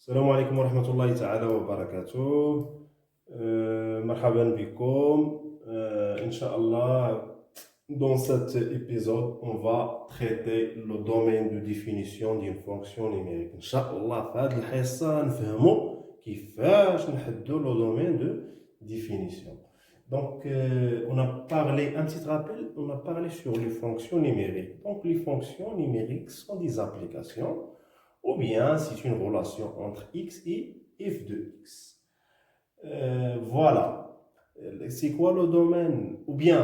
السلام عليكم ورحمة الله تعالى وبركاته. مرحبا بكم. Inch'Allah, dans cet épisode, on va traiter le domaine de définition d'une fonction numérique. Inch'Allah, في هذه الحصة نفهموا كيفاش نحددوا le domaine de définition. Donc, on a parlé, un petit rappel, on a parlé sur les fonctions numériques. Donc, les fonctions numériques sont des applications ou bien c'est une relation entre x et f de x. Voilà. C'est quoi le domaine? Ou bien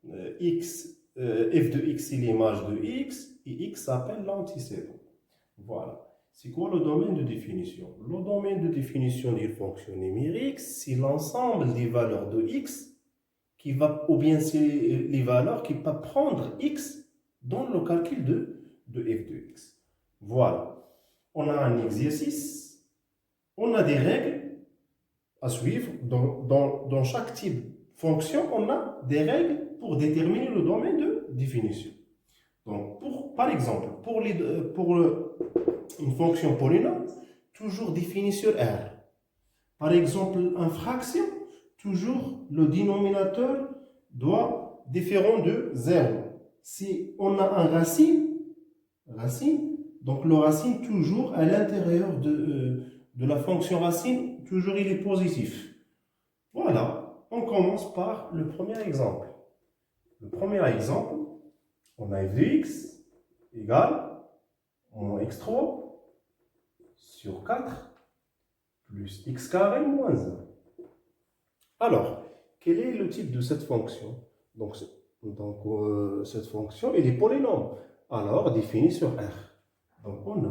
f de x c'est l'image de x et x s'appelle l'antécédent. Voilà. C'est quoi le domaine de définition? Le domaine de définition d'une fonction numérique, c'est l'ensemble des valeurs de x qui va, ou bien c'est les valeurs qui peuvent prendre x dans le calcul de f de x. Voilà. On a un exercice, on a des règles à suivre. Dans chaque type de fonction, on a des règles pour déterminer le domaine de définition. Donc, par exemple, pour une fonction polynôme, toujours définie sur R. Par exemple, une fraction, toujours le dénominateur doit différent de 0. Si on a un racine, donc le racine toujours à l'intérieur de la fonction racine, toujours il est positif. Voilà, on commence par le premier exemple. Le premier exemple, on a f de x égale moins x3 sur 4 plus x carré moins 1. Alors, quel est le type de cette fonction? Donc cette fonction, elle est polynôme. Alors, définie sur R. Donc, on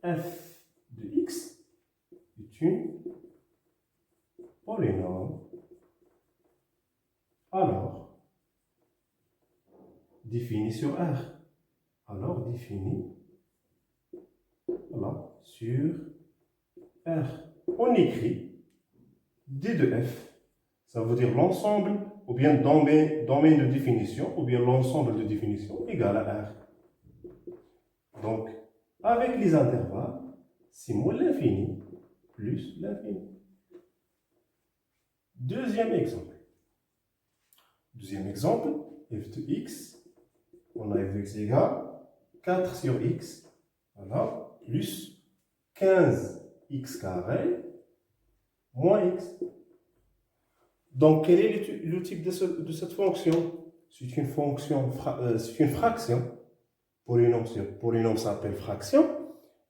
a f de x est une polynôme. Alors, définie sur R. Alors, définie voilà, sur R. On écrit d de f. Ça veut dire l'ensemble, ou bien domaine de définition, ou bien l'ensemble de définition égale à R. Donc, avec les intervalles, c'est moins l'infini plus l'infini. Deuxième exemple, f de x, on a f de x égale 4 sur x, voilà, plus 15x carré moins x. Donc, quel est le type de cette fonction? C'est une fonction, c'est une fraction. Polynôme s'appelle fraction,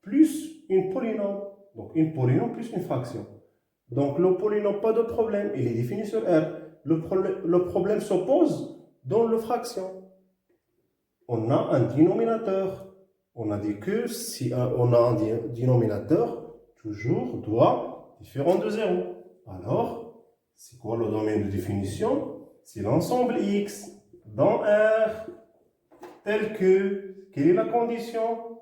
plus une polynôme. Donc, une polynôme plus une fraction. Donc, le polynôme, pas de problème, il est défini sur R. Le problème s'oppose dans la fraction. On a un dénominateur. On a dit que si on a un dénominateur, toujours doit différent de 0. Alors, c'est quoi le domaine de définition? C'est l'ensemble x dans R, tel que, quelle est la condition?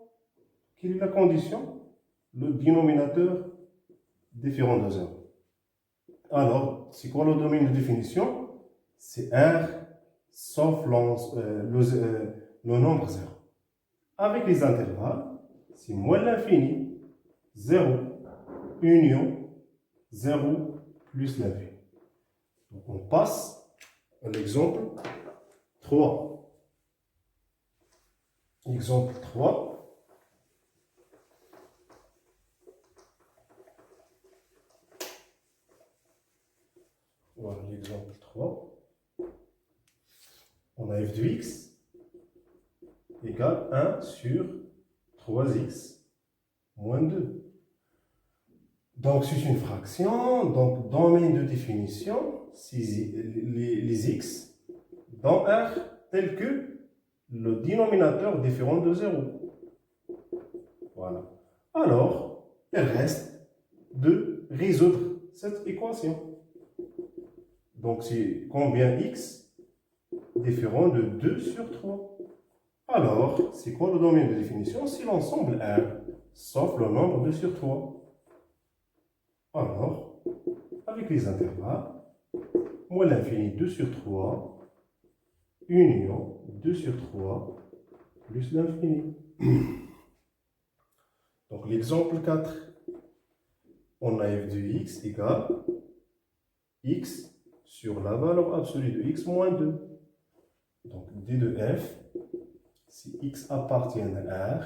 Le dénominateur différent de 0. Alors, c'est quoi le domaine de définition? C'est R sauf le nombre 0. Avec les intervalles, c'est moins l'infini, 0, union, 0 plus l'infini. Donc, on passe à l'exemple 3. Exemple 3. Voilà l'exemple 3. On a f de x égale 1 sur 3x moins 2. Donc, c'est une fraction. Donc, domaine de définition, c'est les x dans R tel que le dénominateur différent de 0. Voilà. Alors, il reste de résoudre cette équation. Donc, c'est combien x différent de 2 sur 3. Alors, c'est quoi le domaine de définition? C'est l'ensemble R, sauf le nombre 2 sur 3. Alors, avec les intervalles, moins l'infini 2 sur 3, union 2 sur 3, plus l'infini. Donc l'exemple 4, on a f de x égale x sur la valeur absolue de x moins 2. Donc d de f, si x appartient à R,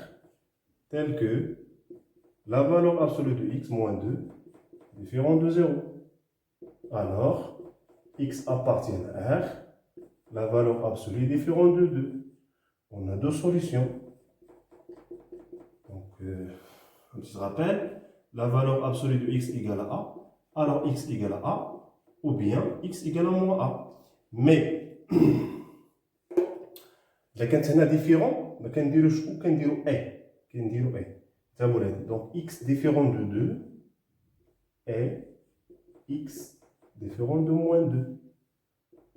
tel que la valeur absolue de x moins 2 différent de 0. Alors, x appartient à R, la valeur absolue est différente de 2. On a deux solutions. Donc, on se rappelle, la valeur absolue de x égale à A, alors x égale à A, ou bien x égale à moins A. Mais, là, quand on a différent, on peut dire شو كنديرو A. كنديرو A. Donc, x différent de 2 et x différent de moins 2.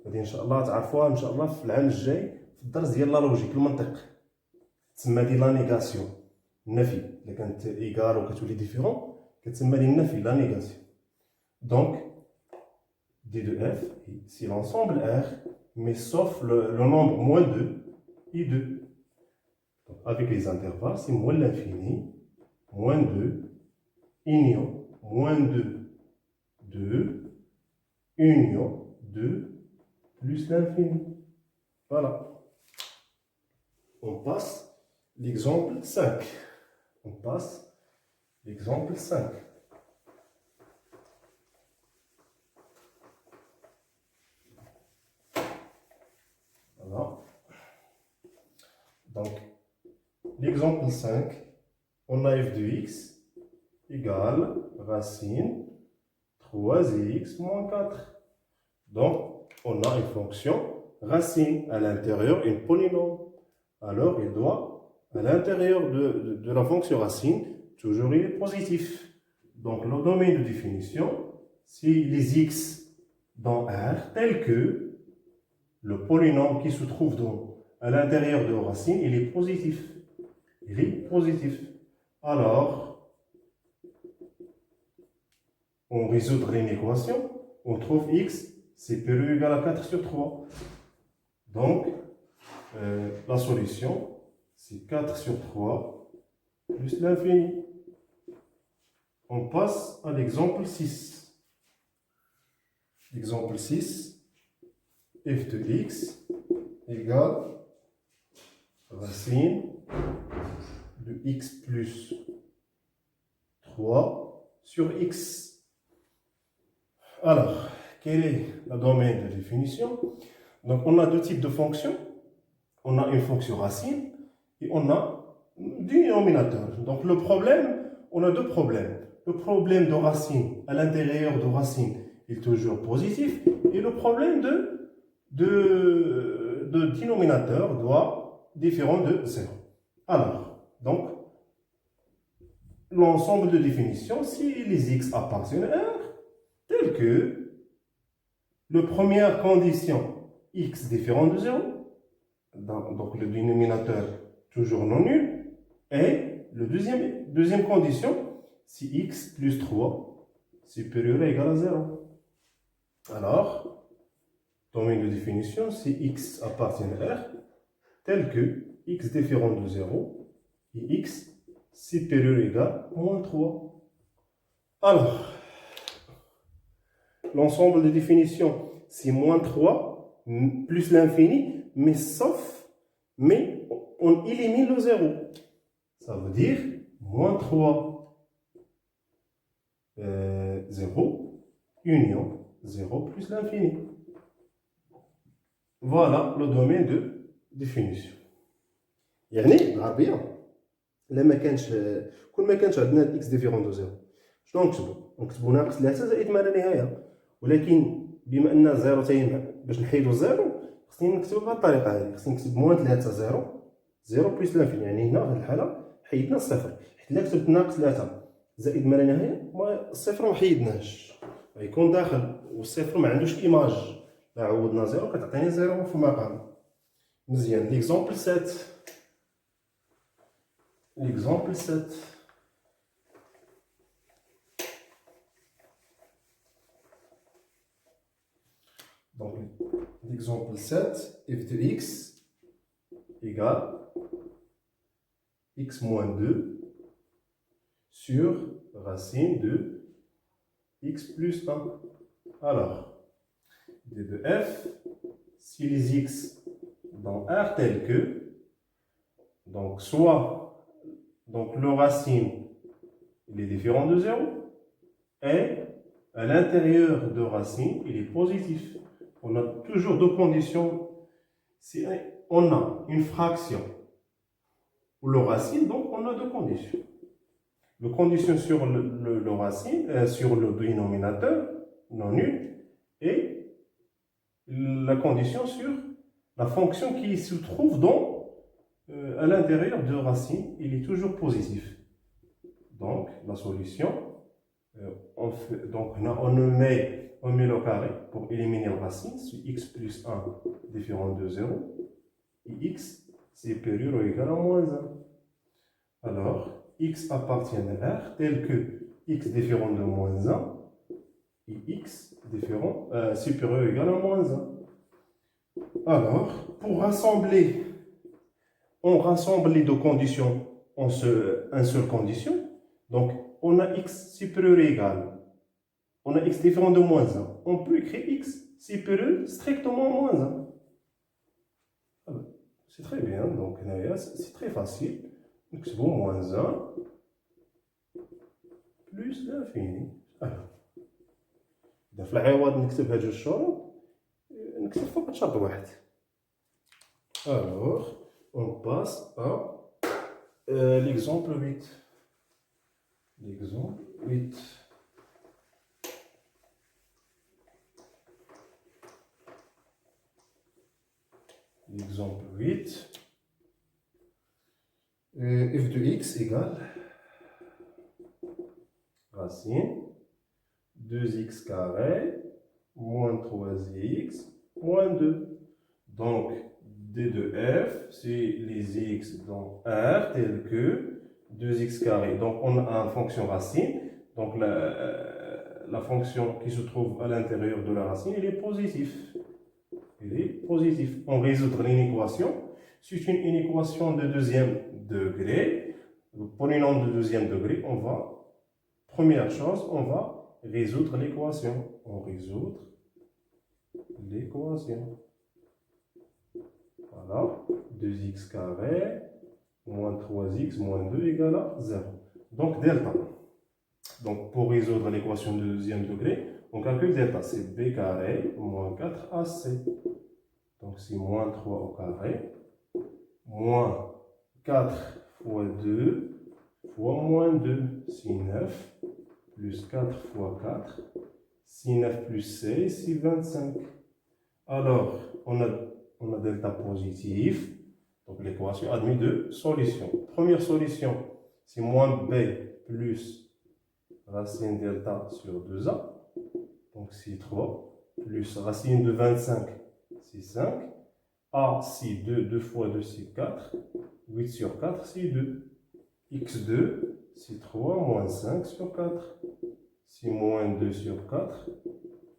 غادي ان شاء الله تعرفوها ان شاء الله في العام الجاي في الدرس ديال لا لوجيك المنطق. تسمى دي لا نيغاسيون، النفي. الا كانت ايغال وكتولي ديفيرون كتسمى دي النفي لا نيغاسيون. دونك d de f, c'est l'ensemble R, mais sauf le nombre moins 2 et 2. Donc, avec les intervalles, c'est moins l'infini, moins 2, union, moins 2, 2, union, 2, plus l'infini. Voilà. On passe l'exemple 5. On passe l'exemple 5. Voilà. Donc, l'exemple 5, on a f de x égale racine 3x moins 4. Donc, on a une fonction racine à l'intérieur, une polynôme. Alors, il doit, à l'intérieur de la fonction racine, toujours il est positif. Donc, le domaine de définition, c'est les x dans R, tel que le polynôme qui se trouve à l'intérieur de la racine, il est positif. Il est positif. Alors, on résoudre une équation, on trouve x supérieur ou égal à 4 sur 3. Donc, la solution, c'est 4 sur 3 plus l'infini. On passe à l'exemple 6. L'exemple 6, f de x égale racine de x plus 3 sur x. Alors, quel est le domaine de définition? Donc, on a deux types de fonctions. On a une fonction racine et on a du dénominateur. Donc, le problème, on a deux problèmes. Le problème de racine à l'intérieur de racine est toujours positif et le problème de dénominateur doit différent de 0. Alors, donc, l'ensemble de définition, si les x appartiennent à R, tel que la première condition x différent de 0, donc le dénominateur toujours non nul, et la deuxième condition, si x plus 3 supérieur ou égal à 0. Alors, domaine de définition, si x appartient à R, tel que x différent de 0 et x supérieur ou égal à moins 3. Alors, l'ensemble des définitions, c'est moins 3 plus l'infini, mais on élimine le 0. Ça veut dire moins 3, 0, union, 0 plus l'infini. Voilà le domaine de définition. يعني بالعربية لما كانش كل ما كانش عندنا x ديفيرون دو 0 شنو نكتبو ناقص 3 زائد ما لا نهاية. ولكن بما ان 0 تاين باش نحيدو 0 خصني نكتبو بهذه الطريقة هذه. خصني نكتب موان 3 0 بلس لانفيني. يعني هنا في الحالة حيدنا الصفر. حيت إلا كتبت ناقص 3 زائد ما لا نهاية الصفر ما حيدناهش غيكون داخل والصفر ما عندوش ايماج. لا عوضنا 0 كتعطيني 0 في المقام. مزيان. ليكزومبل 7. L'exemple 7. Donc, l'exemple 7, f de x égale x moins 2 sur racine de x plus 1. Alors, d de f, si les x dans R tel que, donc soit donc le racine il est différent de 0, et à l'intérieur de racine, il est positif. On a toujours deux conditions. Si on a une fraction ou le racine, donc on a deux conditions. La condition sur le racine, sur le dénominateur, non nul, et la condition sur la fonction qui se trouve à l'intérieur de racine, il est toujours positif. Donc, la solution, on met le carré pour éliminer la racine, c'est x plus 1 différent de 0, et x supérieur ou égal à moins 1. Alors, x appartient à R tel que x différent de moins 1 et x supérieur ou égal à moins 1. Alors, pour rassembler, on rassemble les deux conditions en une seule condition. Donc, on a x supérieur ou égal. On a x différent de moins 1. On peut écrire x supérieur strictement à moins 1. C'est très bien. Donc, c'est très facile. Donc, c'est bon, moins 1 plus l'infini. Alors, إذا في العوض نكتب هاد جوج شروط نكتب فقط شرط واحد. Alors, on passe à l'exemple 8. L'exemple 8. L'exemple 8. F de x égale racine 2x carré moins 3x moins 2. Donc, d de f, c'est les x dans R tel que 2x carré. Donc, on a une fonction racine. Donc, la fonction qui se trouve à l'intérieur de la racine, elle est positive. Elle est positive. On résout une équation. C'est une équation de deuxième degré. Le polynôme de deuxième degré, première chose, on va résoudre l'équation. On résout l'équation. Voilà, 2x carré moins 3x moins 2 égale à 0. Donc, delta. Donc, pour résoudre l'équation de deuxième degré, on calcule delta. C'est b carré moins 4ac. Donc, c'est moins 3 au carré moins 4 fois 2 fois moins 2. C'est 9 plus 4 fois 4. C'est 9 plus 16, c'est 25. Alors, on a delta positif. Donc, l'équation admet deux solutions. Première solution, c'est moins b plus racine delta sur 2a. Donc, c'est 3 plus racine de 25, c'est 5. A, c'est 2. 2 fois 2, c'est 4. 8 sur 4, c'est 2. x2, c'est 3 moins 5 sur 4. C'est moins 2 sur 4,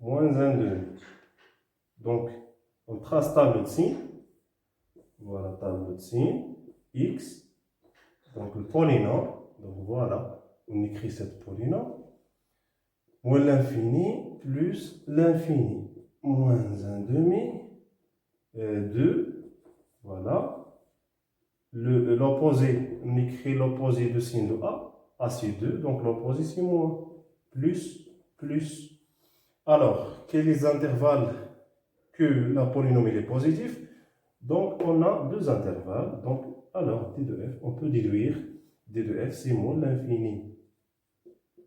moins 1 demi. Donc, on trace table de signe. Voilà, table de signe. X. Donc, le polynôme. Donc, voilà. On écrit cette polynôme. Moins l'infini plus l'infini. Moins 1 demi. 2. Voilà. L'opposé, on écrit l'opposé de signe de A. A, c'est 2. Donc, l'opposé, c'est moins. Plus, plus. Alors, quels sont les intervalles que la polynôme est positif? Donc, on a deux intervalles. Donc, alors, d de f, on peut déduire d de f, c'est moins l'infini.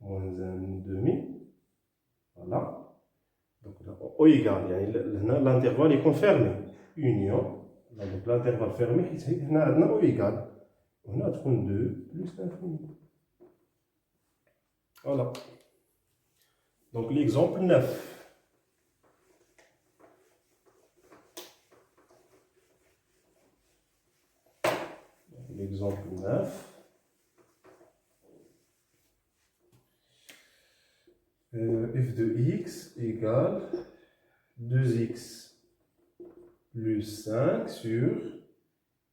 Moins 1 demi. Voilà. Donc, là, O égale. L'intervalle est confirmé. Union. Donc, l'intervalle fermé, on a O égale. On a 2 plus l'infini. Voilà. Donc, l'exemple 9. L'exemple 9. F de x égale 2x plus 5 sur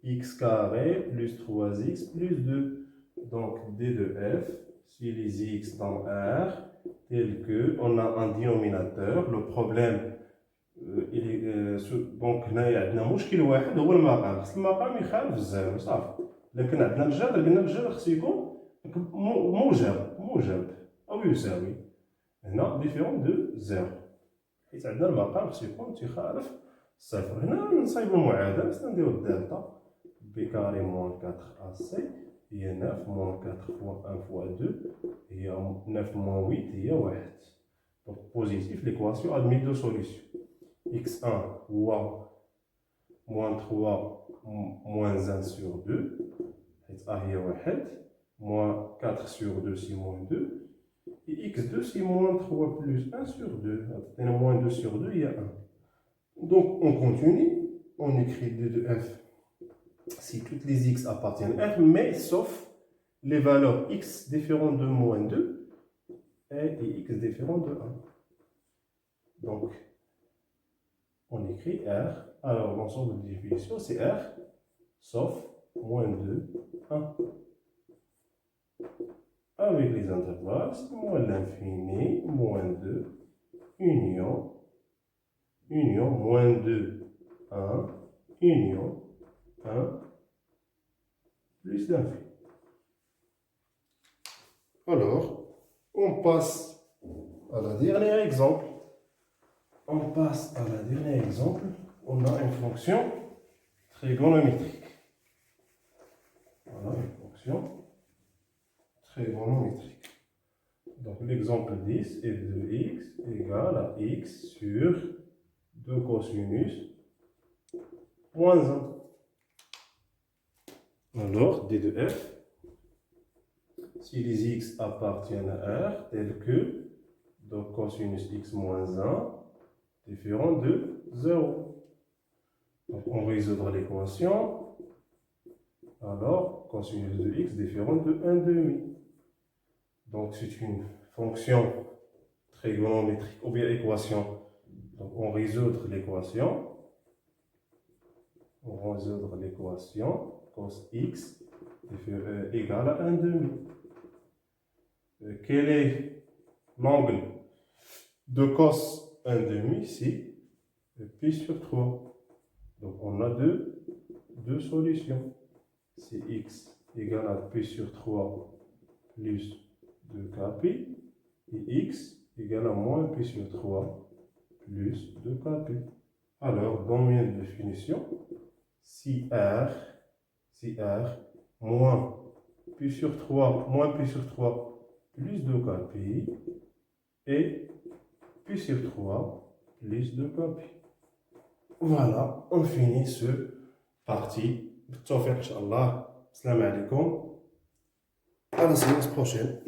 x carré plus 3x plus 2. Donc, d de f, si les x dans R, tel que on a un dénominateur, le problème, donc هنايا عندنا مشكل واحد هو المقام، خص المقام يخالف الزيرو صافي. لكن عندنا الجذر، قلنا الجذر خصو يكون موجب أو يساوي، هنا ديفيرون دو زيرو، حيت عندنا المقام خصو يكون تيخالف صفر. هنا نصايبو المعادلة، خصنا نديرو الدلتا بي كاري موان 4 أ سي هي 9 موان 4 فوا 1 فوا 2 هي 9 موان 8 هي 1. دونك بوزيتيف ليكواسيون ادمي دو سوليسيون. x1 هو موان 3 موان 1 سور 2 حيت أ هي 1 موان 4 سور 2 سي موان 2 et x2 c'est moins 3 plus 1 sur 2. Et moins 2 sur 2, il y a 1. Donc on continue, on écrit d de f si toutes les x appartiennent à f, mais sauf les valeurs x différentes de moins 2 et x différentes de 1. Donc on écrit r, alors l'ensemble de définition c'est r sauf moins 2, 1. Avec les intervalles, c'est moins l'infini, moins 2, union, moins 2, 1, union, 1, plus l'infini. Alors, on passe à la dernière exemple. On a une fonction trigonométrique. Voilà une fonction trigonométrique. Donc l'exemple 10 est de x égale à x sur 2 cosinus moins 1. Alors d de f, si les x appartiennent à R, tel que donc cosinus x moins 1 différent de 0. Donc on résoudra l'équation. Alors cosinus de x différent de 1 demi. Donc c'est une fonction trigonométrique ou bien équation. Donc on résout l'équation. Cos x égale à 1 demi. Quel est l'angle de cos 1 demi? C'est pi sur 3. Donc on a deux solutions. C'est x égale à pi sur 3 plus 2kpi et x égale à moins pi sur 3 plus 2kpi. Alors, dans une définition, si R moins pi sur 3 plus 2kpi et pi sur 3 plus 2kpi. Voilà, on finit ce partie. بالتوفيق إن شاء الله. السلام عليكم. À la séance prochaine.